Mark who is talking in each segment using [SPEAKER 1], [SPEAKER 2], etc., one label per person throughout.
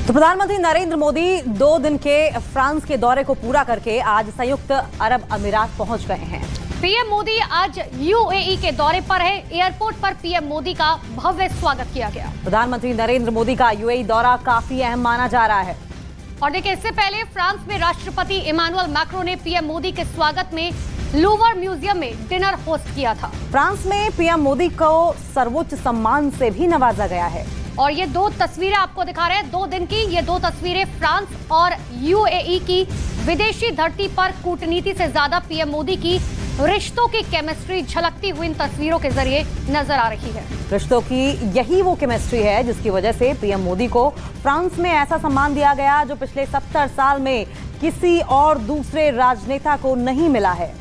[SPEAKER 1] तो प्रधानमंत्री नरेंद्र मोदी 2 दिन के फ्रांस के दौरे को पूरा करके आज संयुक्त अरब अमीरात पहुंच गए हैं।
[SPEAKER 2] पीएम मोदी आज यूएई के दौरे पर है। एयरपोर्ट पर पीएम मोदी का भव्य स्वागत किया गया।
[SPEAKER 1] प्रधानमंत्री नरेंद्र मोदी का यूएई दौरा काफी अहम माना जा रहा है।
[SPEAKER 2] और देखिए, इससे पहले फ्रांस में राष्ट्रपति इमानुएल मैक्रों ने पीएम मोदी के स्वागत में लूवर म्यूजियम में डिनर होस्ट किया था।
[SPEAKER 1] फ्रांस में पीएम मोदी को सर्वोच्च सम्मान से भी नवाजा गया है।
[SPEAKER 2] और ये 2 तस्वीरें आपको दिखा रहे हैं, 2 दिन की ये 2 तस्वीरें फ्रांस और यूएई की विदेशी धरती पर कूटनीति से ज्यादा पीएम मोदी की रिश्तों की केमिस्ट्री झलकती हुई इन तस्वीरों के जरिए नजर आ रही है।
[SPEAKER 1] रिश्तों की यही वो केमिस्ट्री है जिसकी वजह से पीएम मोदी को फ्रांस में ऐसा सम्मान दिया गया जो पिछले 70 साल में किसी और दूसरे राजनेता को नहीं मिला है।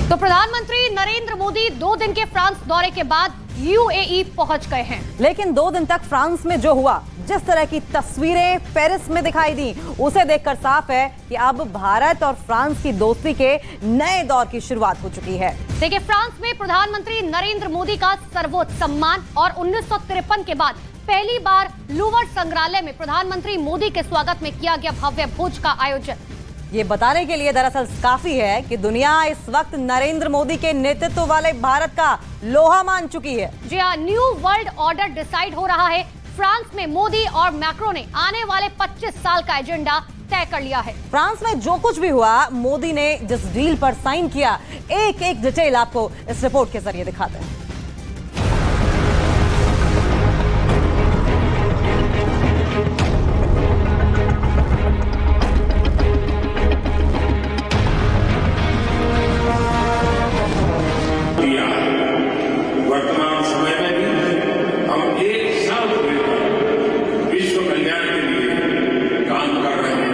[SPEAKER 2] तो प्रधानमंत्री नरेंद्र मोदी 2 दिन के फ्रांस दौरे के बाद यूएई पहुंच गए हैं।
[SPEAKER 1] लेकिन 2 दिन तक फ्रांस में जो हुआ, जिस तरह की तस्वीरें पेरिस में दिखाई दी, उसे देखकर साफ है कि अब भारत और फ्रांस की दोस्ती के नए दौर की शुरुआत हो चुकी है।
[SPEAKER 2] देखिए, फ्रांस में प्रधानमंत्री नरेंद्र मोदी का सर्वोच्च सम्मान और 1953 के बाद पहली बार लूवर संग्रहालय में प्रधानमंत्री मोदी के स्वागत में किया गया भव्य भोज का आयोजन।
[SPEAKER 1] ये बताने के लिए दरअसल काफी है कि दुनिया इस वक्त नरेंद्र मोदी के नेतृत्व वाले भारत का लोहा मान चुकी है।
[SPEAKER 2] जी हाँ, न्यू वर्ल्ड ऑर्डर डिसाइड हो रहा है। फ्रांस में मोदी और मैक्रो ने आने वाले 25 साल का एजेंडा तय कर लिया है।
[SPEAKER 1] फ्रांस में जो कुछ भी हुआ, मोदी ने जिस डील पर साइन किया, एक एक डिटेल आपको इस रिपोर्ट के जरिए दिखाते हैं।
[SPEAKER 3] वर्तमान समय में भी हम एक साल विश्व कल्याण के लिए काम कर रहे हैं।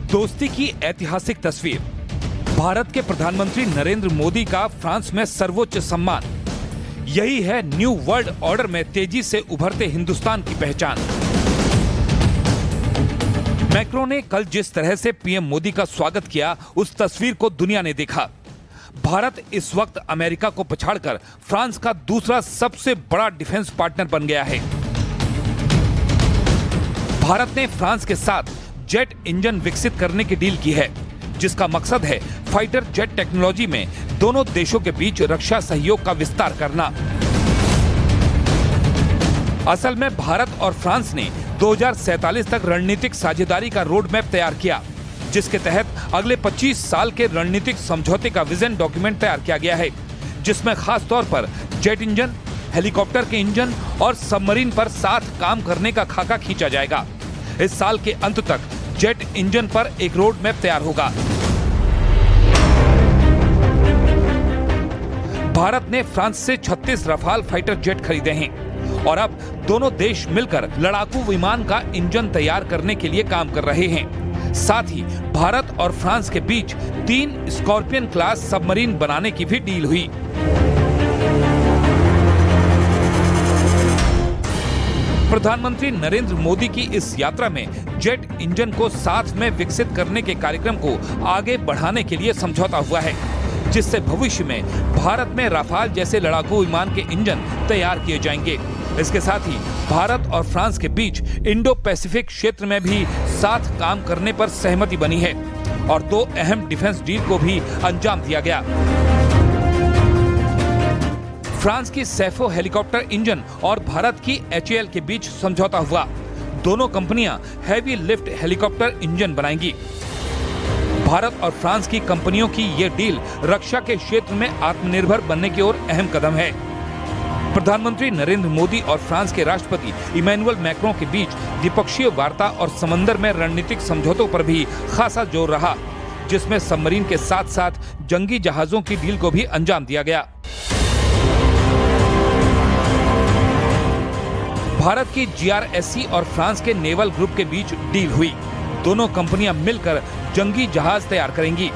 [SPEAKER 4] दोस्ती की ऐतिहासिक तस्वीर, भारत के प्रधानमंत्री नरेंद्र मोदी का फ्रांस में सर्वोच्च सम्मान, यही है न्यू वर्ल्ड ऑर्डर में तेजी से उभरते हिंदुस्तान की पहचान। मैक्रो ने कल जिस तरह से पीएम मोदी का स्वागत किया, उस तस्वीर को दुनिया ने देखा। भारत इस वक्त अमेरिका को पछाड़कर फ्रांस का दूसरा सबसे बड़ा डिफेंस पार्टनर बन गया है। भारत ने फ्रांस के साथ जेट इंजन विकसित करने की डील की है, जिसका मकसद है फाइटर जेट टेक्नोलॉजी में दोनों देशों के बीच रक्षा सहयोग का विस्तार करना। असल में भारत और फ्रांस ने 2047 तक रणनीतिक साझेदारी का रोड मैप तैयार किया, जिसके तहत अगले 25 साल के रणनीतिक समझौते का विजन डॉक्यूमेंट तैयार किया गया है, जिसमें खास तौर पर जेट इंजन, हेलीकॉप्टर के इंजन और सबमरीन पर साथ काम करने का खाका खींचा जाएगा। इस साल के अंत तक जेट इंजन पर एक रोड मैप तैयार होगा। भारत ने फ्रांस से 36 रफाल फाइटर जेट खरीदे हैं और अब दोनों देश मिलकर लड़ाकू विमान का इंजन तैयार करने के लिए काम कर रहे हैं। साथ ही भारत और फ्रांस के बीच 3 स्कॉर्पियन क्लास सबमरीन बनाने की भी डील हुई। प्रधानमंत्री नरेंद्र मोदी की इस यात्रा में जेट इंजन को साथ में विकसित करने के कार्यक्रम को आगे बढ़ाने के लिए समझौता हुआ है, जिससे भविष्य में भारत में राफाल जैसे लड़ाकू विमान के इंजन तैयार किए जाएंगे। इसके साथ ही भारत और फ्रांस के बीच इंडो पैसिफिक क्षेत्र में भी साथ काम करने पर सहमति बनी है और 2 अहम डिफेंस डील को भी अंजाम दिया गया। फ्रांस की सैफो हेलीकॉप्टर इंजन और भारत की HAL के बीच समझौता हुआ। दोनों कंपनियां हैवी लिफ्ट हेलीकॉप्टर इंजन बनाएंगी। भारत और फ्रांस की कंपनियों की ये डील रक्षा के क्षेत्र में आत्मनिर्भर बनने की ओर अहम कदम है। प्रधानमंत्री नरेंद्र मोदी और फ्रांस के राष्ट्रपति इमैनुअल मैक्रों के बीच द्विपक्षीय वार्ता और समंदर में रणनीतिक समझौतों पर भी खासा जोर रहा, जिसमें सबमरीन के साथ साथ जंगी जहाजों की डील को भी अंजाम दिया गया। भारत की GRSC और फ्रांस के नेवल ग्रुप के बीच डील हुई। दोनों कंपनियां मिलकर जंगी जहाज तैयार करेंगी।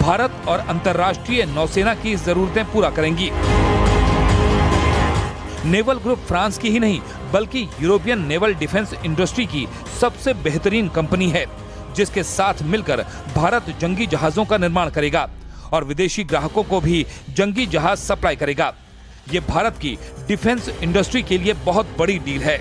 [SPEAKER 4] भारत और अंतर्राष्ट्रीय नौसेना की जरूरतें पूरा करेंगी। नेवल ग्रुप फ्रांस की ही नहीं बल्कि यूरोपियन नेवल डिफेंस इंडस्ट्री की सबसे बेहतरीन कंपनी है, जिसके साथ मिलकर भारत जंगी जहाजों का निर्माण करेगा और विदेशी ग्राहकों को भी जंगी जहाज सप्लाई करेगा। ये भारत की डिफेंस इंडस्ट्री के लिए बहुत बड़ी डील है।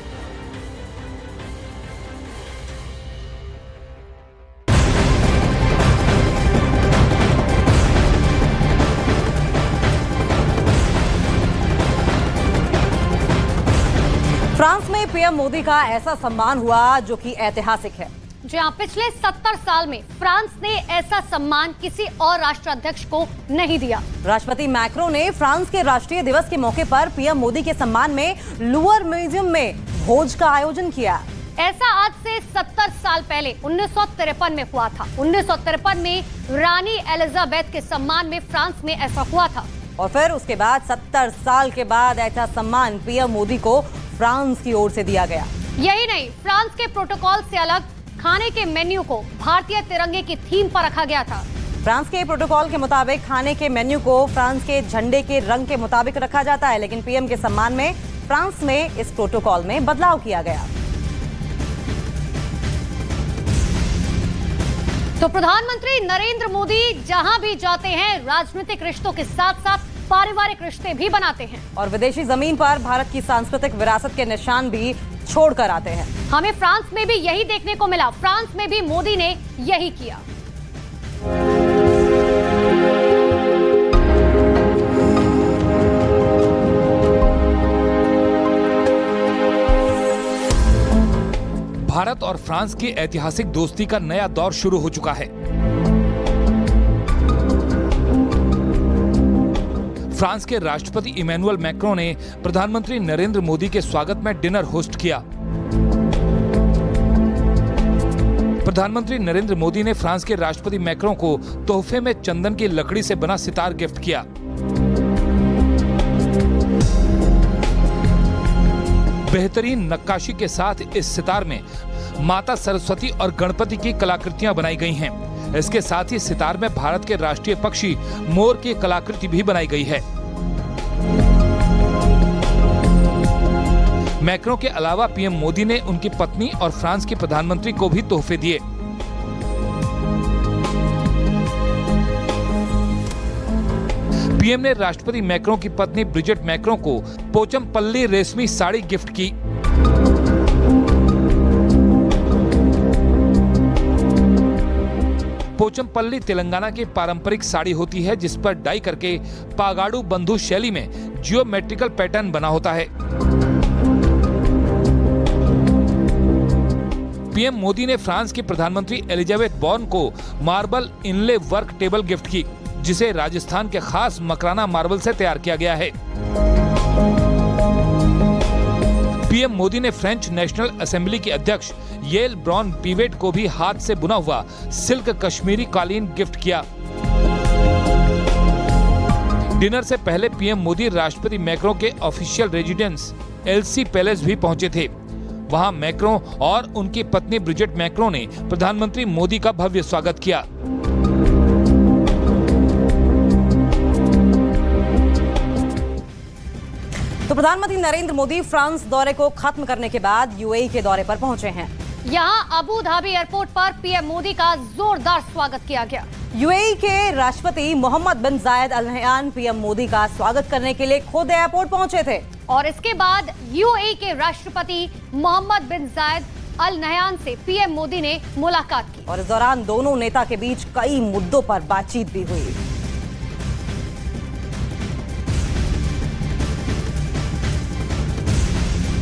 [SPEAKER 1] फ्रांस में पीएम मोदी का ऐसा सम्मान हुआ जो कि ऐतिहासिक है।
[SPEAKER 2] जी हाँ, पिछले 70 साल में फ्रांस ने ऐसा सम्मान किसी और राष्ट्राध्यक्ष को नहीं दिया।
[SPEAKER 1] राष्ट्रपति मैक्रो ने फ्रांस के राष्ट्रीय दिवस के मौके पर पीएम मोदी के सम्मान में लूवर म्यूजियम में भोज का आयोजन किया।
[SPEAKER 2] ऐसा आज से 70 साल पहले 1953 में हुआ था। 1953 में रानी एलिजाबेथ के सम्मान में फ्रांस में ऐसा हुआ था।
[SPEAKER 1] और फिर उसके बाद 70 साल के बाद ऐसा सम्मान पीएम मोदी को फ्रांस की ओर से दिया गया।
[SPEAKER 2] यही नहीं, फ्रांस के प्रोटोकॉल से अलग खाने के मेन्यू को भारतीय तिरंगे की थीम पर रखा गया था।
[SPEAKER 1] फ्रांस के प्रोटोकॉल के मुताबिक खाने के मेन्यू को फ्रांस के झंडे के रंग के मुताबिक रखा जाता है, लेकिन पीएम के सम्मान में फ्रांस में इस प्रोटोकॉल में बदलाव किया गया।
[SPEAKER 2] तो प्रधानमंत्री नरेंद्र मोदी जहां भी जाते हैं राजनीतिक रिश्तों के साथ साथ पारिवारिक रिश्ते भी बनाते हैं
[SPEAKER 1] और विदेशी जमीन पर भारत की सांस्कृतिक विरासत के निशान भी छोड़कर आते हैं।
[SPEAKER 2] हमें फ्रांस में भी यही देखने को मिला। फ्रांस में भी मोदी ने यही किया।
[SPEAKER 4] भारत और फ्रांस की ऐतिहासिक दोस्ती का नया दौर शुरू हो चुका है। फ्रांस के राष्ट्रपति इमैनुअल मैक्रों ने प्रधानमंत्री नरेंद्र मोदी के स्वागत में डिनर होस्ट किया। प्रधानमंत्री नरेंद्र मोदी ने फ्रांस के राष्ट्रपति मैक्रों को तोहफे में चंदन की लकड़ी से बना सितार गिफ्ट किया। बेहतरीन नक्काशी के साथ इस सितार में माता सरस्वती और गणपति की कलाकृतियां बनाई गई हैं। इसके साथ ही सितार में भारत के राष्ट्रीय पक्षी मोर की कलाकृति भी बनाई गई है। मैक्रों के अलावा पीएम मोदी ने उनकी पत्नी और फ्रांस के प्रधानमंत्री को भी तोहफे दिए। पीएम ने राष्ट्रपति मैक्रों की पत्नी ब्रिजेट मैक्रों को पोचमपल्ली रेशमी साड़ी गिफ्ट की। पोचमपल्ली तेलंगाना की पारंपरिक साड़ी होती है जिस पर डाई करके पागाड़ू बंधु शैली में जियोमेट्रिकल पैटर्न बना होता है। पीएम मोदी ने फ्रांस की प्रधानमंत्री एलिजाबेथ बॉर्न को मार्बल इनले वर्क टेबल गिफ्ट की, जिसे राजस्थान के खास मकराना मार्बल से तैयार किया गया है। पीएम मोदी ने फ्रेंच नेशनल असेंबली के अध्यक्ष येल ब्रॉन पीवेट को भी हाथ से बुना हुआ सिल्क कश्मीरी कालीन गिफ्ट किया। डिनर से पहले पीएम मोदी राष्ट्रपति मैक्रों के ऑफिशियल रेजिडेंस एल्सी पैलेस भी पहुंचे थे। वहां मैक्रों और उनकी पत्नी ब्रिजेट मैक्रों ने प्रधानमंत्री मोदी का भव्य स्वागत किया।
[SPEAKER 1] तो प्रधानमंत्री नरेंद्र मोदी फ्रांस दौरे को खत्म करने के बाद यूएई के दौरे पर पहुंचे हैं।
[SPEAKER 2] यहाँ अबू धाबी एयरपोर्ट पर पीएम मोदी का जोरदार स्वागत किया गया।
[SPEAKER 1] यूएई के राष्ट्रपति मोहम्मद बिन जायद अल नहयान पीएम मोदी का स्वागत करने के लिए खुद एयरपोर्ट पहुंचे थे।
[SPEAKER 2] और इसके बाद यूएई के राष्ट्रपति मोहम्मद बिन जायद अल नहयान से पीएम मोदी ने मुलाकात की।
[SPEAKER 1] और इस दौरान दोनों नेता के बीच कई मुद्दों पर बातचीत भी हुई।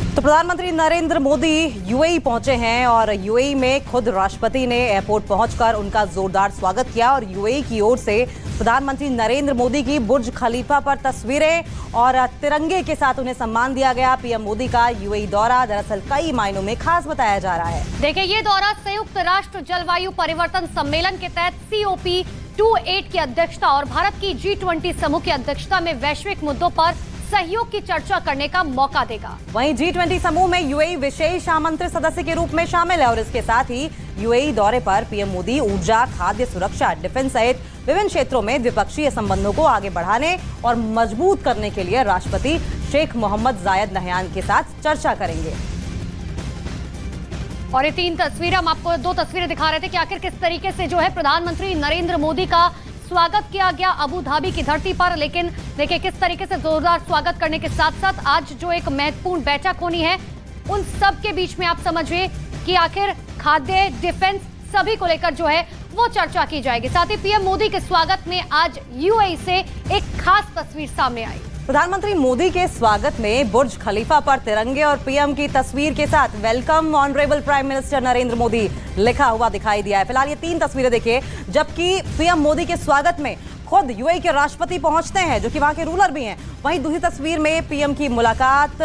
[SPEAKER 1] तो प्रधानमंत्री नरेंद्र मोदी यूएई पहुंचे हैं और यूएई में खुद राष्ट्रपति ने एयरपोर्ट पहुंचकर उनका जोरदार स्वागत किया। और यूएई की ओर से प्रधानमंत्री नरेंद्र मोदी की बुर्ज खलीफा पर तस्वीरें और तिरंगे के साथ उन्हें सम्मान दिया गया। पीएम मोदी का यूएई दौरा दरअसल कई मायनों में खास बताया जा रहा है।
[SPEAKER 2] देखिए, ये दौरा संयुक्त राष्ट्र जलवायु परिवर्तन सम्मेलन के तहत COP28 की अध्यक्षता और भारत की G20 समूह की अध्यक्षता में वैश्विक मुद्दों पर सहयोग की चर्चा करने का मौका देगा।
[SPEAKER 1] वहीं G20 समूह में यूएई विशेष आमंत्रित सदस्य के रूप में शामिल है। और इसके साथ ही यूएई दौरे पर पीएम मोदी ऊर्जा, खाद्य सुरक्षा, डिफेंस सहित विभिन्न क्षेत्रों में द्विपक्षीय संबंधों को आगे बढ़ाने और मजबूत करने के लिए राष्ट्रपति शेख मोहम्मद जायद नहयान के साथ चर्चा करेंगे।
[SPEAKER 2] और ये 3 तस्वीरें हम आपको 2 तस्वीरें दिखा रहे थे कि आखिर किस तरीके से जो है प्रधानमंत्री नरेंद्र मोदी का स्वागत किया गया अबू धाबी की धरती पर। लेकिन देखिए किस तरीके से जोरदार स्वागत करने के साथ साथ आज जो एक महत्वपूर्ण बैठक होनी है उन सब के बीच में आप समझिए कि आखिर खाद्य, डिफेंस सभी को लेकर जो है वो चर्चा की जाएगी। साथ ही पीएम मोदी के स्वागत में आज यूएई से एक खास तस्वीर सामने आई।
[SPEAKER 1] प्रधानमंत्री मोदी के स्वागत में बुर्ज खलीफा पर तिरंगे और पीएम की तस्वीर के साथ welcome honourable prime minister Narendra Modi लिखा हुआ दिखाई दिया है। फिलहाल ये 3 तस्वीरें देखिए, जबकि पीएम मोदी के स्वागत में खुद यूएई के राष्ट्रपति पहुंचते हैं जो कि वहां के रूलर भी हैं। वहीं दूसरी तस्वीर में पीएम की मुलाकात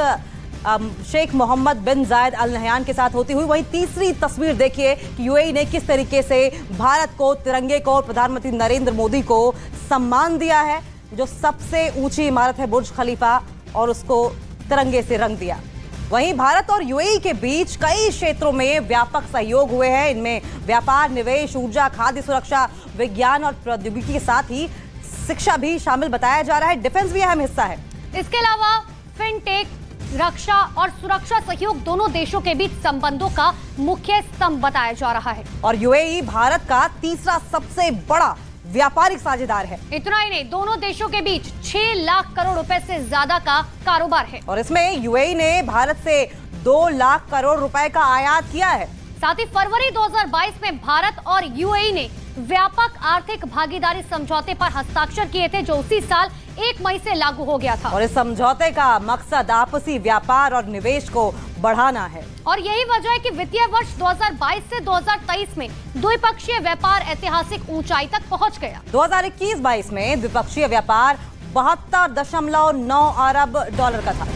[SPEAKER 1] शेख मोहम्मद बिन जायद अल नहयान के साथ होती हुई। वहीं तीसरी तस्वीर देखिए कि यूएई ने किस तरीके से भारत को, तिरंगे को और प्रधानमंत्री नरेंद्र मोदी को सम्मान दिया है। जो सबसे ऊंची इमारत है बुर्ज खलीफा और उसको तिरंगे से रंग दिया। वहीं भारत और यूएई के बीच कई क्षेत्रों में व्यापक सहयोग हुए हैं। इनमें व्यापार, निवेश, ऊर्जा, खाद्य सुरक्षा, विज्ञान और प्रौद्योगिकी के साथ ही शिक्षा भी शामिल बताया जा रहा है। डिफेंस भी अहम हिस्सा है।
[SPEAKER 2] इसके अलावा फिनटेक, रक्षा और सुरक्षा सहयोग दोनों देशों के बीच संबंधों का मुख्य स्तंभ बताया जा रहा है।
[SPEAKER 1] और यूएई भारत का तीसरा सबसे बड़ा व्यापारिक साझेदार है।
[SPEAKER 2] इतना ही नहीं, दोनों देशों के बीच 6 लाख करोड़ रुपए से ज्यादा का कारोबार है।
[SPEAKER 1] और इसमें यूएई ने भारत से 2 लाख करोड़ रुपए का आयात किया है।
[SPEAKER 2] साथ ही फरवरी 2022 में भारत और यूएई ने व्यापक आर्थिक भागीदारी समझौते पर हस्ताक्षर किए थे जो उसी साल 1 मई से लागू हो गया था।
[SPEAKER 1] और इस समझौते का मकसद आपसी व्यापार और निवेश को बढ़ाना है।
[SPEAKER 2] और यही वजह है कि वित्तीय वर्ष 2022 से 2023 में द्विपक्षीय व्यापार ऐतिहासिक ऊंचाई तक पहुंच गया।
[SPEAKER 1] 2021-22 में द्विपक्षीय व्यापार 72.9 अरब डॉलर का था।